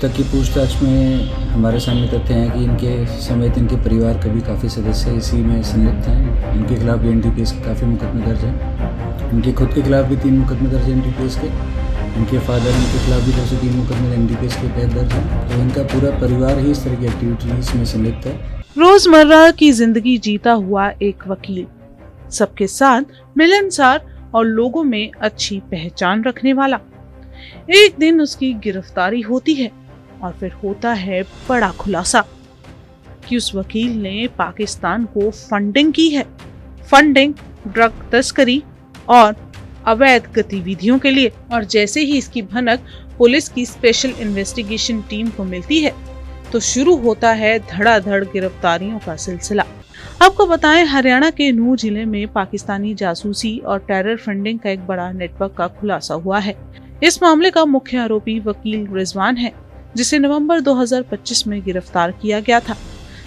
तक की पूछताछ में हमारे सामने तथ्य हैं कि इनके समेत इनके परिवार के भी काफ़ी सदस्य इसी में संलिप्त हैं। इनके खिलाफ भी एनडीपीएस के काफ़ी मुकदमे दर्ज हैं। इनके खुद के खिलाफ भी 3 मुकदमे दर्ज हैं एनडीपीएस के। इनके फादर इनके खिलाफ भी 203 मुकदमे एनडीपीएस के तहत दर्ज हैं। तो इनका पूरा परिवार ही इस तरह की एक्टिविटीज में संलिप्त है। रोजमर्रा की जिंदगी जीता हुआ एक वकील, सबके साथ मिलनसार और लोगों में अच्छी पहचान रखने वाला। एक दिन उसकी गिरफ्तारी होती है और फिर होता है बड़ा खुलासा कि उस वकील ने पाकिस्तान को फंडिंग की है। फंडिंग ड्रग तस्करी और अवैध गतिविधियों के लिए। और जैसे ही इसकी भनक पुलिस की स्पेशल इन्वेस्टिगेशन टीम को मिलती है तो शुरू होता है धड़ाधड़ गिरफ्तारियों का सिलसिला। आपको बताएं, हरियाणा के नूंह जिले में पाकिस्तानी जासूसी और टेरर फंडिंग का एक बड़ा नेटवर्क का खुलासा हुआ है। इस मामले का मुख्य आरोपी वकील रिजवान है, जिसे नवंबर 2025 में गिरफ्तार किया गया था।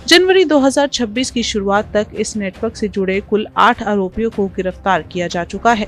जनवरी 2026 की शुरुआत तक इस नेटवर्क से जुड़े कुल 8 आरोपियों को गिरफ्तार किया जा चुका है।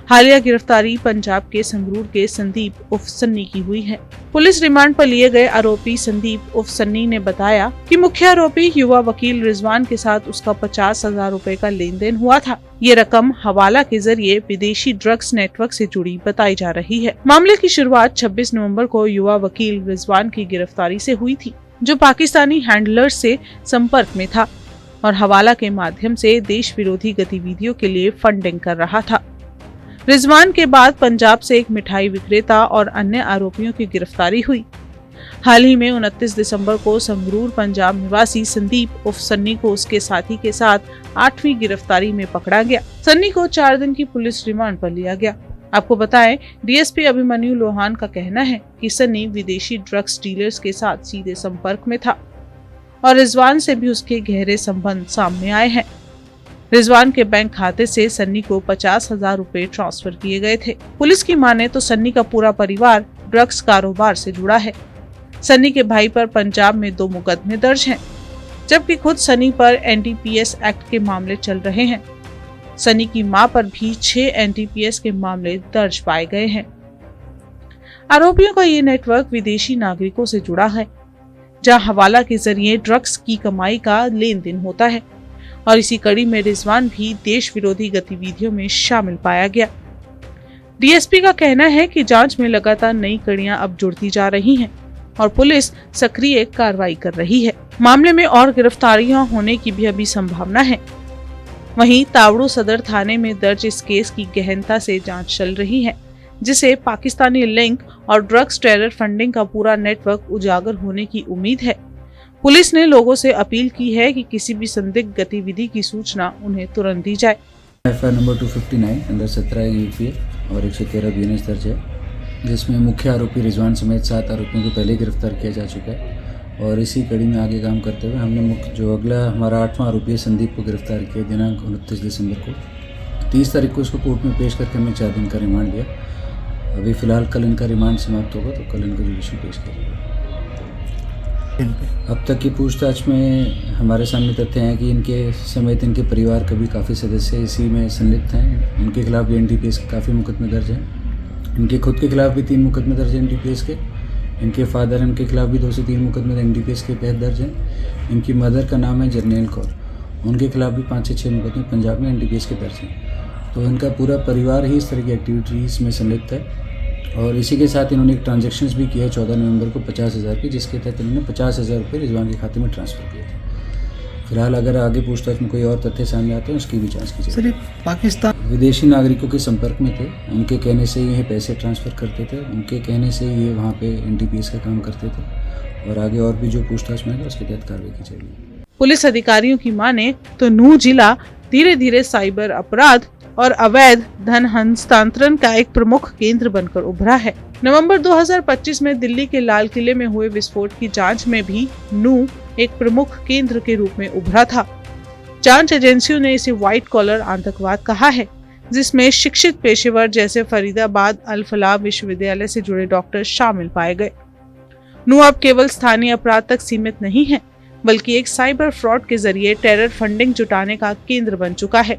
हालिया गिरफ्तारी पंजाब के संगरूर के संदीप उर्फ सन्नी की हुई है। पुलिस रिमांड पर लिए गए आरोपी संदीप उर्फ सन्नी ने बताया कि मुख्य आरोपी युवा वकील रिजवान के साथ उसका 50,000 रुपए का लेन देन हुआ था। ये रकम हवाला के जरिए विदेशी ड्रग्स नेटवर्क से जुड़ी बताई जा रही है। मामले की शुरुआत 26 नवंबर को युवा वकील रिजवान की गिरफ्तारी से हुई थी, जो पाकिस्तानी हैंडलर्स से संपर्क में था और हवाला के माध्यम से देश विरोधी गतिविधियों के लिए फंडिंग कर रहा था। रिजवान के बाद पंजाब से एक मिठाई विक्रेता और अन्य आरोपियों की गिरफ्तारी हुई। हाल ही में 29 दिसंबर को संगरूर पंजाब निवासी संदीप उर्फ सन्नी को उसके साथी के साथ 8वीं गिरफ्तारी में पकड़ा गया। सन्नी को 4 दिन की पुलिस रिमांड पर लिया गया। आपको बताएं, डीएसपी अभिमन्यु लोहान का कहना है कि सन्नी विदेशी ड्रग्स डीलर्स के साथ सीधे संपर्क में था और रिजवान से भी उसके गहरे संबंध सामने आए हैं। रिजवान के बैंक खाते से सन्नी को 50,000 रुपए ट्रांसफर किए गए थे। पुलिस की माने तो सन्नी का पूरा परिवार ड्रग्स कारोबार से जुड़ा है। सन्नी के भाई पर पंजाब में 2 मुकदमे दर्ज हैं, जबकि खुद सन्नी पर एनडीपीएस एक्ट के मामले चल रहे हैं। सन्नी की मां पर भी 6 एनडीपीएस के मामले दर्ज पाए गए हैं। आरोपियों का ये नेटवर्क विदेशी नागरिकों से जुड़ा है, जहां हवाला के जरिए ड्रग्स की कमाई का लेन देन होता है और इसी कड़ी में रिजवान भी देश विरोधी गतिविधियों में शामिल पाया गया। डीएसपी का कहना है कि जांच में लगातार नई कड़ियां अब जुड़ती जा रही हैं और पुलिस सक्रिय कार्रवाई कर रही है। मामले में और गिरफ्तारियां होने की भी अभी संभावना है। वहीं तावड़ू सदर थाने में दर्ज इस केस की गहनता से जांच चल रही है, जिसे पाकिस्तानी लिंक और ड्रग्स टेरर फंडिंग का पूरा नेटवर्क उजागर होने की उम्मीद है। पुलिस ने लोगों से अपील की है कि किसी भी संदिग्ध गतिविधि की सूचना उन्हें तुरंत दी जाए। एफआईआर नंबर 259 अंडर 17 यूपीए और 113 बीएनएस दर्ज है, जिसमें मुख्य आरोपी रिजवान समेत 7 आरोपियों को पहले गिरफ्तार किया जा चुका है और इसी कड़ी में आगे काम करते हुए हमने जो अगला हमारा 8वां आरोपी है संदीप को गिरफ्तार किया दिनांक 29 दिसंबर को। 30 तारीख को इसको कोर्ट में पेश करके हमने 4 दिन का रिमांड लिया। अभी फिलहाल कल इनका रिमांड समाप्त होगा, तो कल इनको जुडिशल पेश करेंगे। अब तक की पूछताछ में हमारे सामने तथ्य हैं कि इनके समेत इनके परिवार के भी काफ़ी सदस्य इसी में संलिप्त हैं। इनके खिलाफ भी एनडीपीएस के काफ़ी मुकदमे दर्ज हैं। इनके खुद के खिलाफ भी 3 मुकदमे दर्ज हैं एनडीपीएस के। इनके फादर इनके खिलाफ भी 2 से 3 मुकदमे एनडीपीएस के तहत दर्ज हैं। इनकी मदर का नाम है जर्नैल कौर, उनके खिलाफ भी 5 से 6 मुकदमे पंजाब में एनडीपीएस के दर्ज हैं। तो इनका पूरा परिवार ही इस तरह की एक्टिविटीज़ में संलिप्त है और इसी के साथ इन्होंने एक ट्रांजैक्शंस भी किया है 14 नवंबर को 50,000 की, जिसके तहत इन्होंने 50,000 रुपये रिजवान के खाते में ट्रांसफ़र किए थे। फिलहाल अगर आगे पूछताछ में कोई और तथ्य सामने आते हैं उसकी भी जांच की जाएगी। पाकिस्तान विदेशी नागरिकों के संपर्क में थे, उनके कहने से ही ये पैसे ट्रांसफ़र करते थे, उनके कहने से ही ये वहाँ पे एनडीपीएस का काम करते थे और आगे और भी जो पूछताछ में आएगा उसके तहत कार्रवाई की जाएगी। पुलिस अधिकारियों की माने तो नूंह जिला धीरे धीरे साइबर अपराध और अवैध धन हस्तांतरण का एक प्रमुख केंद्र बनकर उभरा है। नवंबर 2025 में दिल्ली के लाल किले में हुए विस्फोट की जांच में भी नूंह एक प्रमुख केंद्र के रूप में उभरा था। जांच एजेंसियों ने इसे व्हाइट कॉलर आतंकवाद कहा है, जिसमें शिक्षित पेशेवर जैसे फरीदाबाद अल फलाह विश्वविद्यालय से जुड़े डॉक्टर शामिल पाए गए। नूंह अब केवल स्थानीय अपराध तक सीमित नहीं है, बल्कि एक साइबर फ्रॉड के जरिए टेरर फंडिंग जुटाने का केंद्र बन चुका है।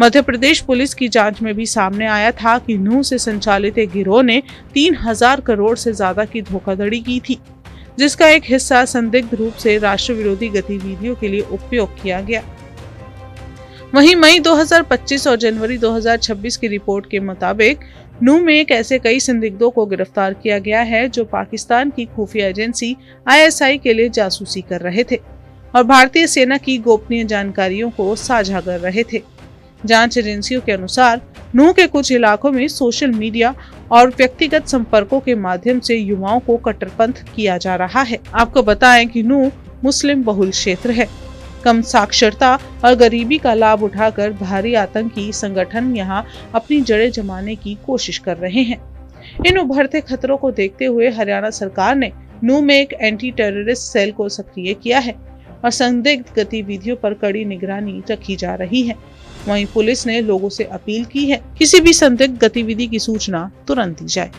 मध्य प्रदेश पुलिस की जांच में भी सामने आया था कि नूह से संचालित एक गिरोह ने 3000 करोड़ से ज्यादा की धोखाधड़ी की थी, जिसका एक हिस्सा संदिग्ध रूप से राष्ट्र विरोधी गतिविधियों के लिए उपयोग किया गया। वहीं मई 2025 और जनवरी 2026 की रिपोर्ट के मुताबिक नूह में एक ऐसे कई संदिग्धों को गिरफ्तार किया गया है जो पाकिस्तान की खुफिया एजेंसी ISI के लिए जासूसी कर रहे थे और भारतीय सेना की गोपनीय जानकारियों को साझा कर रहे थे। जांच एजेंसियों के अनुसार नूह के कुछ इलाकों में सोशल मीडिया और व्यक्तिगत संपर्कों के माध्यम से युवाओं को कट्टरपंथ किया जा रहा है। आपको बताएं कि नूह मुस्लिम बहुल क्षेत्र है। कम साक्षरता और गरीबी का लाभ उठाकर भारी आतंकी संगठन यहां अपनी जड़ें जमाने की कोशिश कर रहे हैं। इन उभरते खतरों को देखते हुए हरियाणा सरकार ने नूह में एक एंटी टेररिस्ट सेल को सक्रिय किया है और संदिग्ध गतिविधियों पर कड़ी निगरानी रखी जा रही है। वहीं पुलिस ने लोगों से अपील की है, किसी भी संदिग्ध गतिविधि की सूचना तुरंत दी जाए।